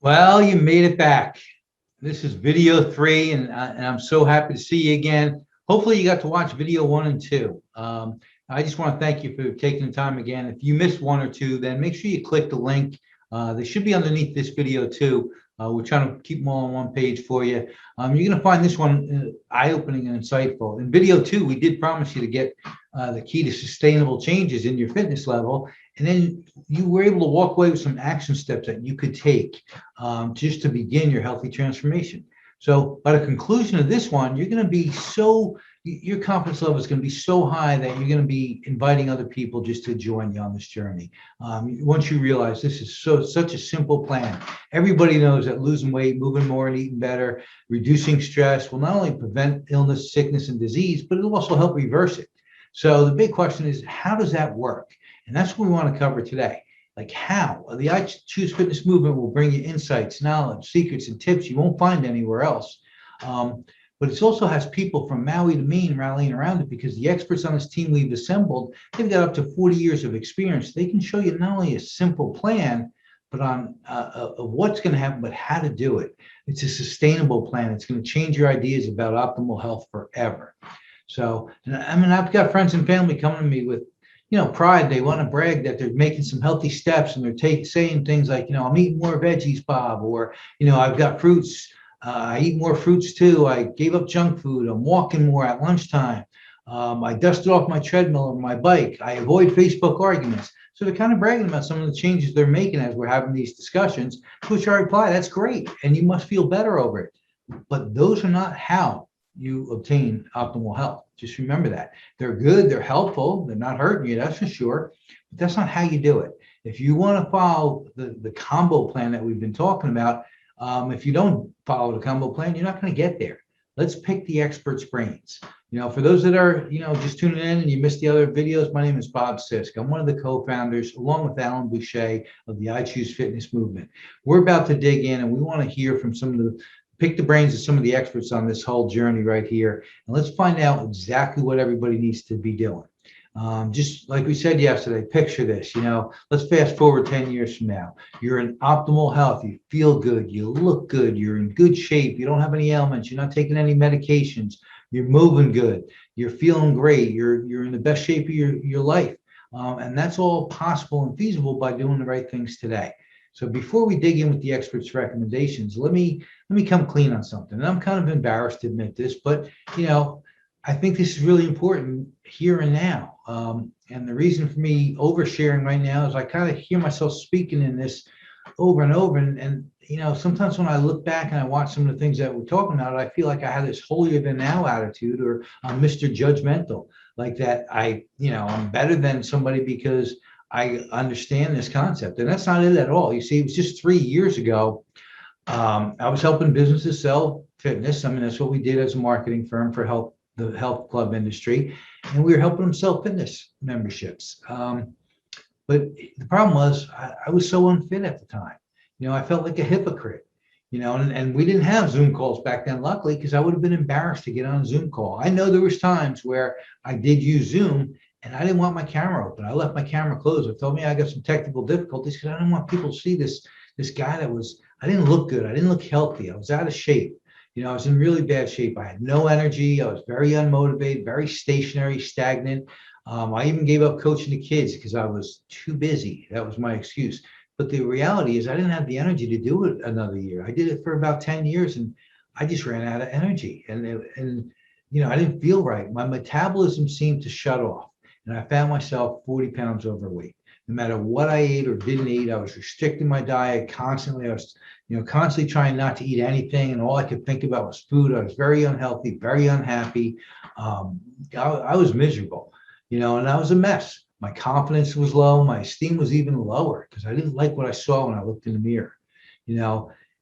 Well, you made it back. This is video three, and I'm so happy to see you again. Hopefully, you got to watch video one and two. I just want to thank you for taking the time again. If you missed one or two, then make sure you click the link. They should be underneath this video too. We're trying to keep them all on one page for you. You're going to find this one eye-opening and insightful. In video two, we did promise you to get the key to sustainable changes in your fitness level. And then you were able to walk away with some action steps that you could take just to begin your healthy transformation. So by the conclusion of this one, you're going to be your confidence level is going to be so high that you're going to be inviting other people just to join you on this journey. Once you realize this is such a simple plan. Everybody knows that losing weight, moving more and eating better, reducing stress will not only prevent illness, sickness, and disease, but it'll also help reverse it. So the big question is, how does that work? And that's what we want to cover today. Like how? The I Choose Fitness movement will bring you insights, knowledge, secrets, and tips you won't find anywhere else. But it also has people from Maui to Maine rallying around it because the experts on this team we've assembled, they've got up to 40 years of experience. They can show you not only a simple plan, but on what's going to happen, but how to do it. It's a sustainable plan. It's going to change your ideas about optimal health forever. So, I mean, I've got friends and family coming to me with, pride. They want to brag that they're making some healthy steps, and they're saying things like, I'm eating more veggies, Bob, or, I've got fruits. I eat more fruits too. I gave up junk food. I'm walking more at lunchtime. I dusted off my treadmill or my bike. I avoid Facebook arguments. So they're kind of bragging about some of the changes they're making as we're having these discussions, to which I reply, that's great. And you must feel better over it. But those are not how you obtain optimal health. Just remember that. They're good, they're helpful, they're not hurting you, that's for sure. But that's not how you do it. If you want to follow the combo plan that we've been talking about, if you don't follow the combo plan, you're not going to get there. Let's pick the experts' brains. For those that are, just tuning in and you missed the other videos, my name is Bob Sisk. I'm one of the co-founders, along with Alan Boucher, of the I Choose Fitness movement. We're about to dig in, and we want to hear from pick the brains of some of the experts on this whole journey right here. And let's find out exactly what everybody needs to be doing. Just like we said yesterday, picture this, let's fast forward 10 years from now. You're in optimal health. You feel good. You look good. You're in good shape. You don't have any ailments. You're not taking any medications. You're moving good. You're feeling great. You're in the best shape of your life. And that's all possible and feasible by doing the right things today. So before we dig in with the experts' recommendations, let me come clean on something. And I'm kind of embarrassed to admit this, but I think this is really important here and now. And the reason for me oversharing right now is I kind of hear myself speaking in this over and over. And sometimes when I look back and I watch some of the things that we're talking about, I feel like I have this holier than thou attitude, or I'm Mr. Judgmental, like that I'm better than somebody because I understand this concept. And that's not it at all. You see, it was just 3 years ago. I was helping businesses sell fitness. I mean, that's what we did as a marketing firm for the health club industry. And we were helping them sell fitness memberships. But the problem was I was so unfit at the time. I felt like a hypocrite, and we didn't have Zoom calls back then, luckily, because I would have been embarrassed to get on a Zoom call. I know there was times where I did use Zoom and I didn't want my camera open. I left my camera closed. It told me I got some technical difficulties because I didn't want people to see this guy I didn't look good. I didn't look healthy. I was out of shape. I was in really bad shape. I had no energy. I was very unmotivated, very stationary, stagnant. I even gave up coaching the kids because I was too busy. That was my excuse. But the reality is I didn't have the energy to do it another year. I did it for about 10 years and I just ran out of energy. And I didn't feel right. My metabolism seemed to shut off. And I found myself 40 pounds overweight. No matter what I ate or didn't eat, I was restricting my diet constantly. I was, constantly trying not to eat anything. And all I could think about was food. I was very unhealthy, very unhappy. I was miserable, and I was a mess. My confidence was low. My esteem was even lower because I didn't like what I saw when I looked in the mirror,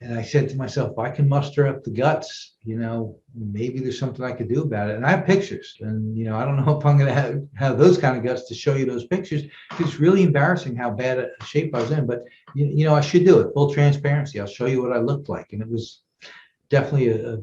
And I said to myself, if I can muster up the guts, maybe there's something I could do about it. And I have pictures, and I don't know if I'm going to have those kind of guts to show you those pictures. It's really embarrassing how bad a shape I was in, but I should do it. Full transparency. I'll show you what I looked like, and it was definitely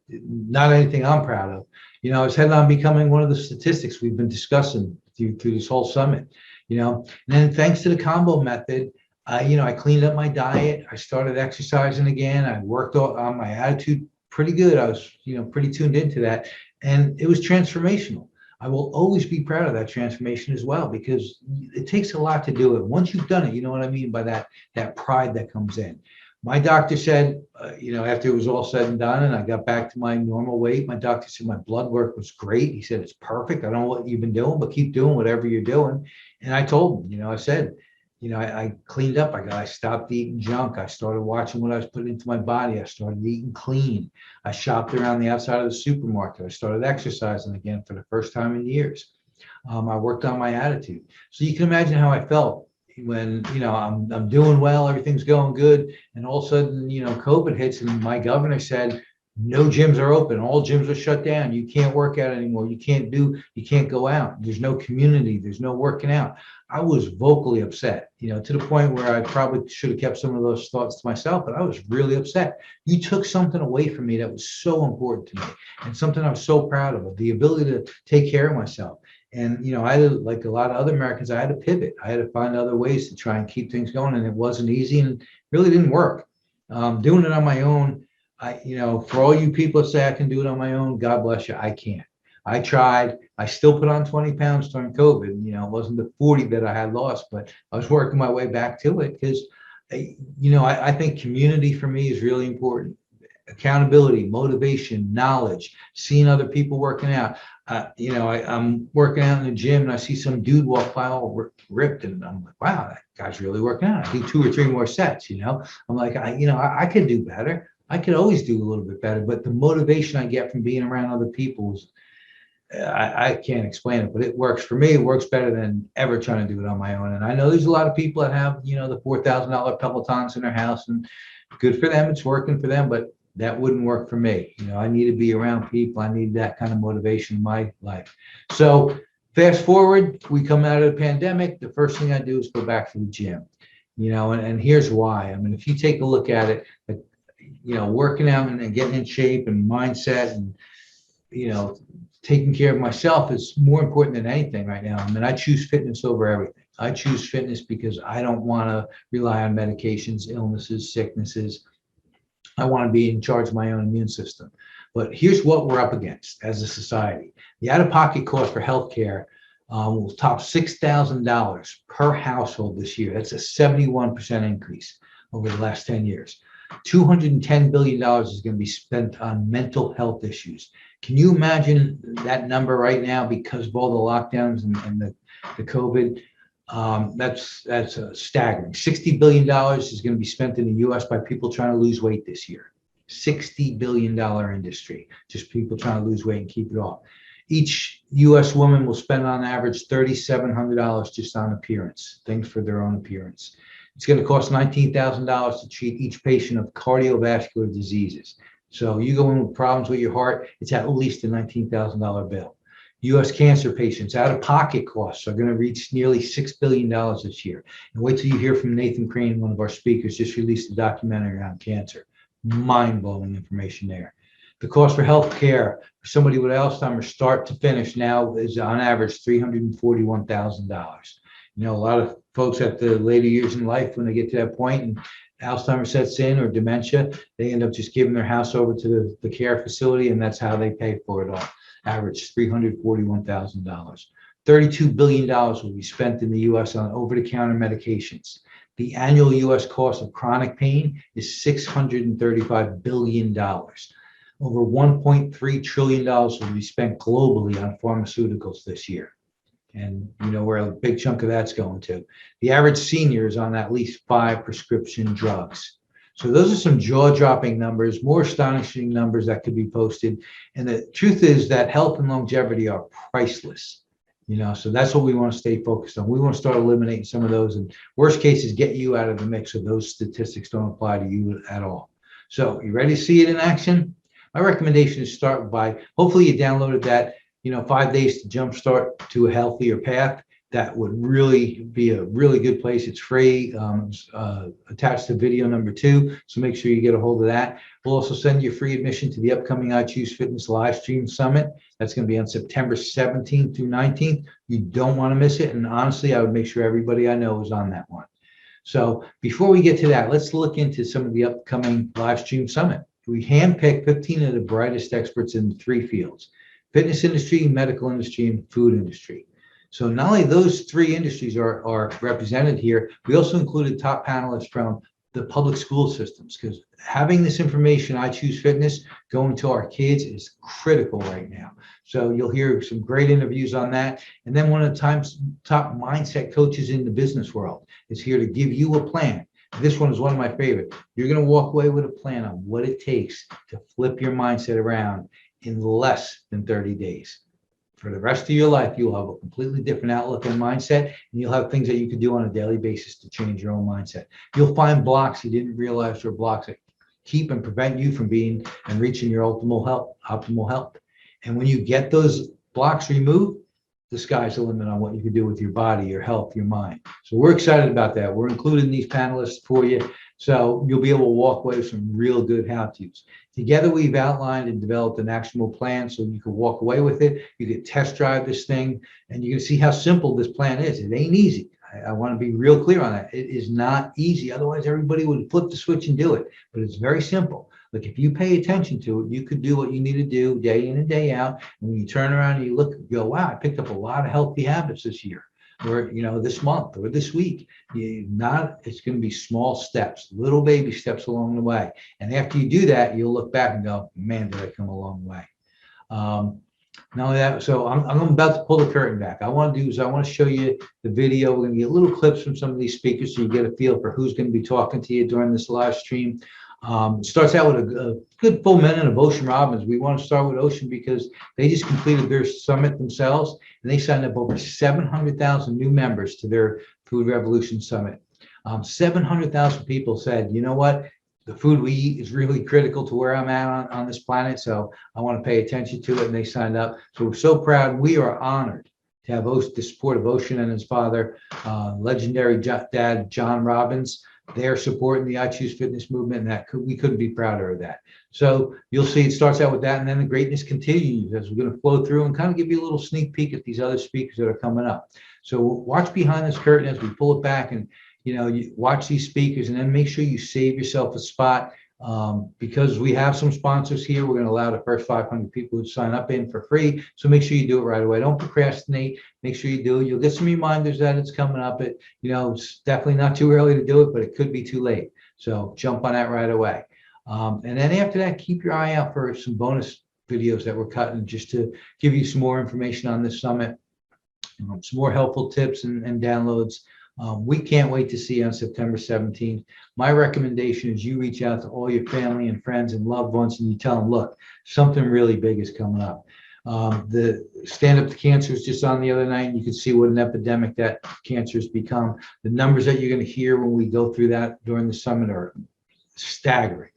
not anything I'm proud of. I was heading on becoming one of the statistics we've been discussing through this whole summit. And then thanks to the combo method, I cleaned up my diet. I started exercising again. I worked on my attitude pretty good. I was, pretty tuned into that, and it was transformational. I will always be proud of that transformation as well, because it takes a lot to do it. Once you've done it, you know what I mean by that pride that comes in. My doctor said, after it was all said and done, and I got back to my normal weight, my doctor said my blood work was great. He said it's perfect. I don't know what you've been doing, but keep doing whatever you're doing. And I told him, I said, I cleaned up. I stopped eating junk. I started watching what I was putting into my body. I started eating clean. I shopped around the outside of the supermarket. I started exercising again for the first time in years. I worked on my attitude. So you can imagine how I felt when, I'm doing well, everything's going good. And all of a sudden, COVID hits and my governor said, no gyms are open. All gyms are shut down. You can't work out anymore. You can't go out. There's no community. There's no working out. I was vocally upset, to the point where I probably should have kept some of those thoughts to myself, but I was really upset. You took something away from me that was so important to me and something I was so proud of, the ability to take care of myself. And, I had to, like a lot of other Americans, I had to pivot. I had to find other ways to try and keep things going. And it wasn't easy and really didn't work. Doing it on my own, for all you people that say I can do it on my own, God bless you, I can't. I tried. I still put on 20 pounds during COVID. It wasn't the 40 that I had lost, but I was working my way back to it because, I think community for me is really important. Accountability, motivation, knowledge, seeing other people working out. I'm working out in the gym and I see some dude walk by all ripped, and I'm like, wow, that guy's really working out. I do 2 or 3 more sets. I'm like, I could do better. I could always do a little bit better, but the motivation I get from being around other people is, I can't explain it, but it works for me. It works better than ever trying to do it on my own. And I know there's a lot of people that have, the $4,000 Pelotons in their house, and good for them. It's working for them, but that wouldn't work for me. I need to be around people. I need that kind of motivation in my life. So fast forward, we come out of the pandemic. The first thing I do is go back to the gym, and here's why. I mean, if you take a look at it, working out and getting in shape and mindset and, taking care of myself is more important than anything right now. I mean, I choose fitness over everything. I choose fitness because I don't want to rely on medications, illnesses, sicknesses. I want to be in charge of my own immune system. But here's what we're up against as a society. The out-of-pocket cost for healthcare will top $6,000 per household this year. That's a 71% increase over the last 10 years. $210 billion is going to be spent on mental health issues. Can you imagine that number right now because of all the lockdowns and the COVID? That's staggering. $60 billion is going to be spent in the U.S. by people trying to lose weight this year. $60 billion industry, just people trying to lose weight and keep it off. Each U.S. woman will spend on average $3,700 just on appearance, things for their own appearance. It's going to cost $19,000 to treat each patient of cardiovascular diseases. So you go in with problems with your heart, it's at least a $19,000 bill. U.S. cancer patients out-of-pocket costs are going to reach nearly $6 billion this year. And wait till you hear from Nathan Crane, one of our speakers, just released a documentary on cancer. Mind-blowing information there. The cost for health care for somebody with Alzheimer's start to finish now is on average $341,000. A lot of folks at the later years in life, when they get to that point and Alzheimer's sets in or dementia, they end up just giving their house over to the care facility, and that's how they pay for it all. Average $341,000. $32 billion will be spent in the U.S. on over-the-counter medications. The annual U.S. cost of chronic pain is $635 billion. Over $1.3 trillion will be spent globally on pharmaceuticals this year. And where a big chunk of that's going to. The average senior is on at least 5 prescription drugs. So those are some jaw-dropping numbers, more astonishing numbers that could be posted. And the truth is that health and longevity are priceless. So that's what we want to stay focused on. We want to start eliminating some of those, and worst cases, get you out of the mix so those statistics don't apply to you at all. So you ready to see it in action? My recommendation is start by, hopefully you downloaded that 5 days to jumpstart to a healthier path. That would really be a really good place. It's free, attached to video number 2. So make sure you get a hold of that. We'll also send you a free admission to the upcoming I Choose Fitness live stream summit. That's going to be on September 17th through 19th. You don't want to miss it. And honestly, I would make sure everybody I know is on that one. So before we get to that, let's look into some of the upcoming live stream summit. We handpicked 15 of the brightest experts in 3 fields: fitness industry, medical industry, and food industry. So not only those 3 industries are represented here, we also included top panelists from the public school systems, because having this information, I Choose Fitness, going to our kids is critical right now. So you'll hear some great interviews on that. And then one of the top mindset coaches in the business world is here to give you a plan. This one is one of my favorite. You're going to walk away with a plan on what it takes to flip your mindset around in less than 30 days. For the rest of your life, you'll have a completely different outlook and mindset, and you'll have things that you can do on a daily basis to change your own mindset. You'll find blocks you didn't realize were blocks that keep and prevent you from being and reaching your optimal health. And when you get those blocks removed, the sky's the limit on what you can do with your body, your health, your mind. So we're excited about that. We're including these panelists for you, so you'll be able to walk away with some real good how-tos. Together, we've outlined and developed an actionable plan so you can walk away with it. You can test drive this thing, and you can see how simple this plan is. It ain't easy. I want to be real clear on that. It is not easy. Otherwise, everybody would flip the switch and do it. But it's very simple. Look, if you pay attention to it, you could do what you need to do day in and day out. And when you turn around and you look, you go, wow, I picked up a lot of healthy habits this year, or this month, or this week. It's going to be small steps, little baby steps along the way. And after you do that, you'll look back and go, man, did I come a long way. Not only that, so I'm about to pull the curtain back. I want to show you the video. We're going to get little clips from some of these speakers so you get a feel for who's going to be talking to you during this live stream. It starts out with a good full minute of Ocean Robbins. We want to start with Ocean because they just completed their summit themselves, and they signed up over 700,000 new members to their Food Revolution Summit. 700,000 people said, you know what? The food we eat is really critical to where I'm at on this planet, so I want to pay attention to it, and they signed up. So we're so proud. We are honored to have the support of Ocean and his father, legendary dad, John Robbins. They're supporting the I Choose Fitness movement, and we couldn't be prouder of that. So you'll see it starts out with that, and then the greatness continues as we're going to flow through and kind of give you a little sneak peek at these other speakers that are coming up. So watch behind this curtain as we pull it back, and you watch these speakers, and then make sure you save yourself a spot. Because we have some sponsors here, we're going to allow the first 500 people who sign up in for free. So make sure you do it right away. Don't procrastinate. Make sure you do it. You'll get some reminders that it's coming up. It's definitely not too early to do it, but it could be too late. So jump on that right away. And then after that, keep your eye out for some bonus videos that we're cutting just to give you some more information on this summit, some more helpful tips and downloads. We can't wait to see you on September 17th. My recommendation is you reach out to all your family and friends and loved ones, and you tell them, look, something really big is coming up. The Stand Up to Cancer is just on the other night, and you can see what an epidemic that cancer has become. The numbers that you're going to hear when we go through that during the summit are staggering.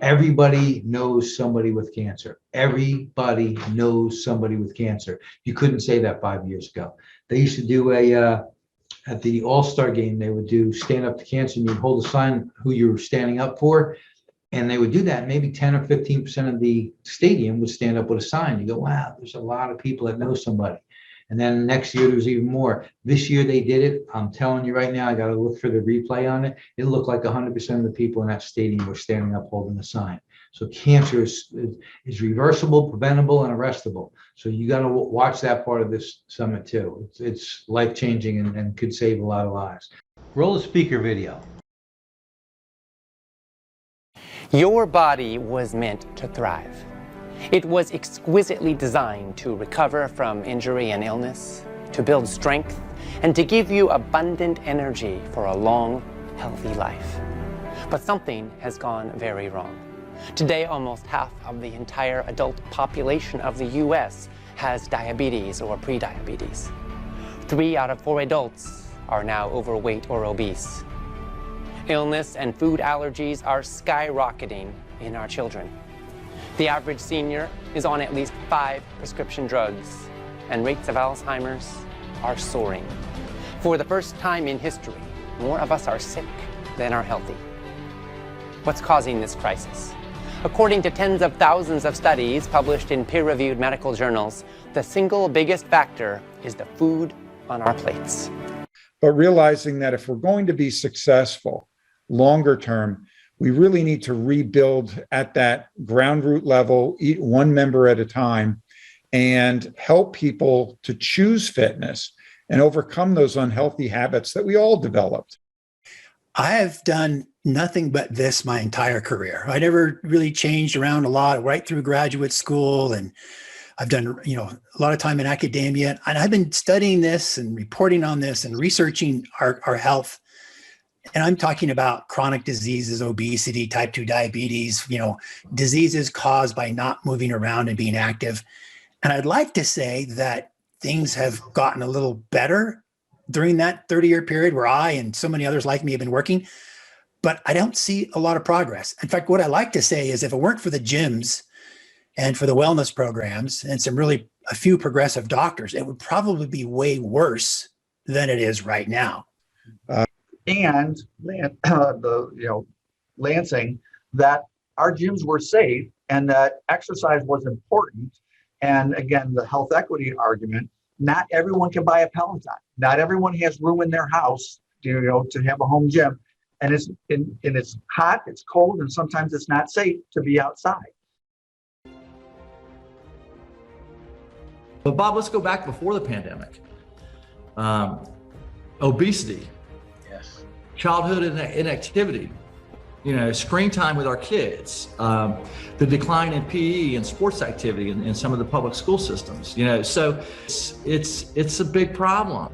Everybody knows somebody with cancer. Everybody knows somebody with cancer. You couldn't say that 5 years ago. They used to do at the All-Star game, they would do Stand Up to Cancer, and you'd hold a sign who you were standing up for, and they would do that. Maybe 10 or 15% of the stadium would stand up with a sign. You go, wow, there's a lot of people that know somebody. And then next year, there's even more. This year, they did it. I'm telling you right now, I got to look for the replay on it. It looked like 100% of the people in that stadium were standing up holding a sign. So cancer is reversible, preventable, and arrestable. So you got to watch that part of this summit too. It's life-changing and could save a lot of lives. Roll the speaker video. Your body was meant to thrive. It was exquisitely designed to recover from injury and illness, to build strength, and to give you abundant energy for a long, healthy life. But something has gone very wrong. Today, almost half of the entire adult population of the U.S. has diabetes or prediabetes. 3 out of 4 adults are now overweight or obese. Illness and food allergies are skyrocketing in our children. The average senior is on at least 5 prescription drugs, and rates of Alzheimer's are soaring. For the first time in history, more of us are sick than are healthy. What's causing this crisis? According to tens of thousands of studies published in peer-reviewed medical journals, the single biggest factor is the food on our plates. but realizing that if we're going to be successful longer term, we really need to rebuild at that ground root level, eat one member at a time, and help people to choose fitness and overcome those unhealthy habits that we all developed. I have done nothing but this my entire career. I never really changed around a lot right through graduate school, and I've done, a lot of time in academia, and I've been studying this and reporting on this and researching our health. And I'm talking about chronic diseases, obesity, type 2 diabetes, diseases caused by not moving around and being active. And I'd like to say that things have gotten a little better during that 30-year period where I and so many others like me have been working, but I don't see a lot of progress. In fact, what I like to say is if it weren't for the gyms and for the wellness programs and a few progressive doctors, it would probably be way worse than it is right now. And Lansing, that our gyms were safe and that exercise was important. And again, the health equity argument, not everyone can buy a Peloton. Not everyone has room in their house, to have a home gym. And it's hot, it's cold, and sometimes it's not safe to be outside. But Bob, let's go back before the pandemic. Obesity, Yes. childhood inactivity, screen time with our kids, the decline in PE and sports activity in some of the public school systems, so it's a big problem.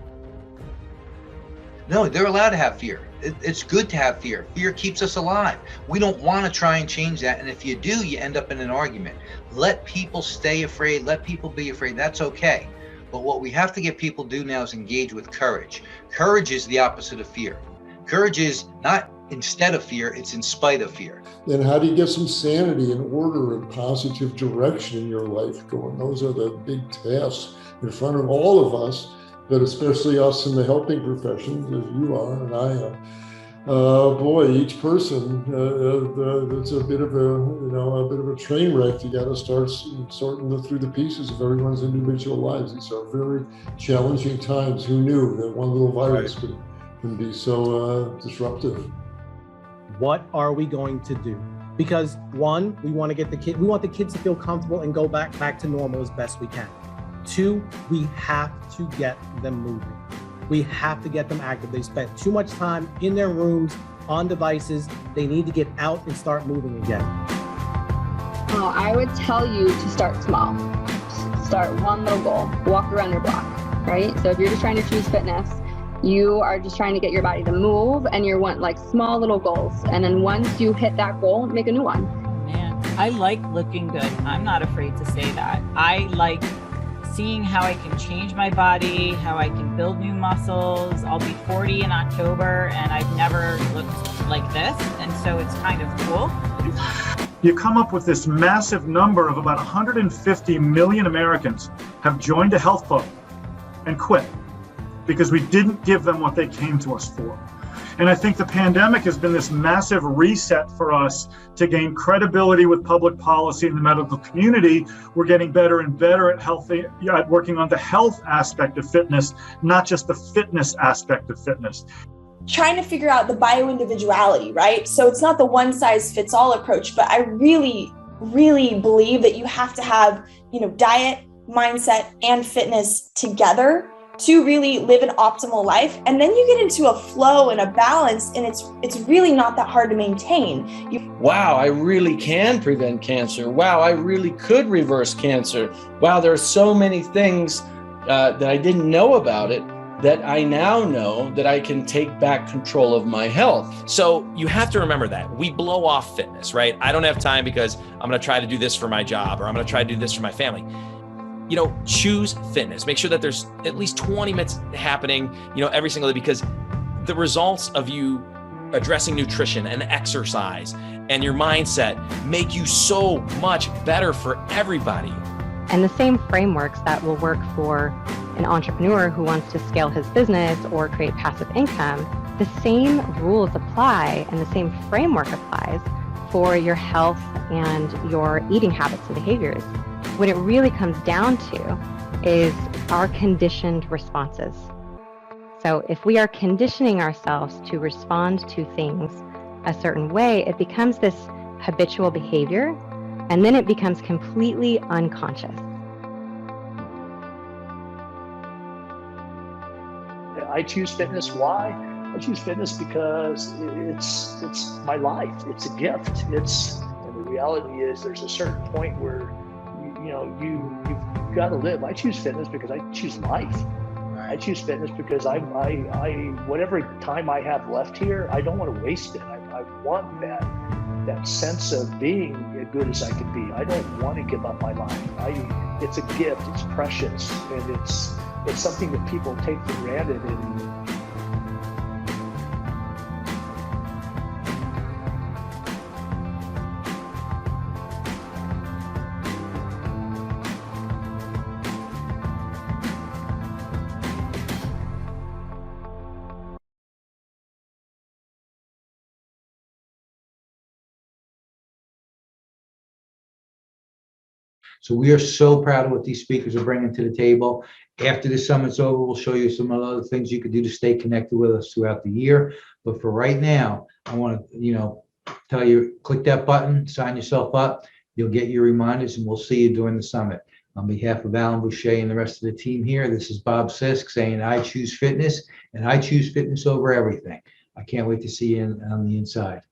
No, they're allowed to have fear. It's good to have fear. Fear keeps us alive. We don't want to try and change that. And if you do, you end up in an argument. Let people stay afraid. Let people be afraid. That's okay. But what we have to get people to do now is engage with courage. Courage is the opposite of fear. Courage is not instead of fear, it's in spite of fear. Then how do you get some sanity and order and positive direction in your life going? Those are the big tasks in front of all of us, but especially us in the helping professions, as you are and I am. Boy, each person, it's a bit of a train wreck. You got to start sorting through the pieces of everyone's individual lives. These are very challenging times. Who knew that one little virus can be so disruptive? What are we going to do? Because one, we want the kids to feel comfortable and go back to normal as best we can. Two, we have to get them moving. We have to get them active. They spent too much time in their rooms on devices. They need to get out and start moving again. Oh, I would tell you to start small. Start one little goal, walk around your block, right? So if you're just trying to choose fitness, you are just trying to get your body to move and you want like small little goals. And then once you hit that goal, make a new one. Man, I like looking good. I'm not afraid to say that. I like seeing how I can change my body, how I can build new muscles. I'll be 40 in October and I've never looked like this. And so it's kind of cool. You come up with this massive number of about 150 million Americans have joined a health club and quit because we didn't give them what they came to us for. And I think the pandemic has been this massive reset for us to gain credibility with public policy in the medical community. We're getting better and better at working on the health aspect of fitness, not just the fitness aspect of fitness. Trying to figure out the bio-individuality, right? So it's not the one size fits all approach, but I really, really believe that you have to have, diet, mindset, and fitness together to really live an optimal life. And then you get into a flow and a balance, and it's really not that hard to maintain. Wow, I really can prevent cancer. Wow, I really could reverse cancer. Wow, there are so many things that I didn't know about it that I now know that I can take back control of my health. So you have to remember that we blow off fitness, right? I don't have time because I'm going to try to do this for my job, or I'm going to try to do this for my family. Choose fitness. Make sure that there's at least 20 minutes happening, every single day, because the results of you addressing nutrition and exercise and your mindset make you so much better for everybody. And the same frameworks that will work for an entrepreneur who wants to scale his business or create passive income, the same rules apply and the same framework applies for your health and your eating habits and behaviors. What it really comes down to is our conditioned responses. So if we are conditioning ourselves to respond to things a certain way, it becomes this habitual behavior, and then it becomes completely unconscious. I choose fitness. Why? I choose fitness because it's my life. It's a gift. And the reality is there's a certain point where you've got to live. I choose fitness because I choose life. I choose fitness because I whatever time I have left here, I don't want to waste it. I want that sense of being as good as I can be. I don't want to give up my life. It's a gift. It's precious, and it's something that people take for granted. So we are so proud of what these speakers are bringing to the table. After the summit's over, we'll show you some other things you could do to stay connected with us throughout the year. But for right now, I want to, tell you, click that button, sign yourself up. You'll get your reminders, and we'll see you during the summit. On behalf of Alan Boucher and the rest of the team here, this is Bob Sisk saying, I choose fitness, and I choose fitness over everything. I can't wait to see you on the inside.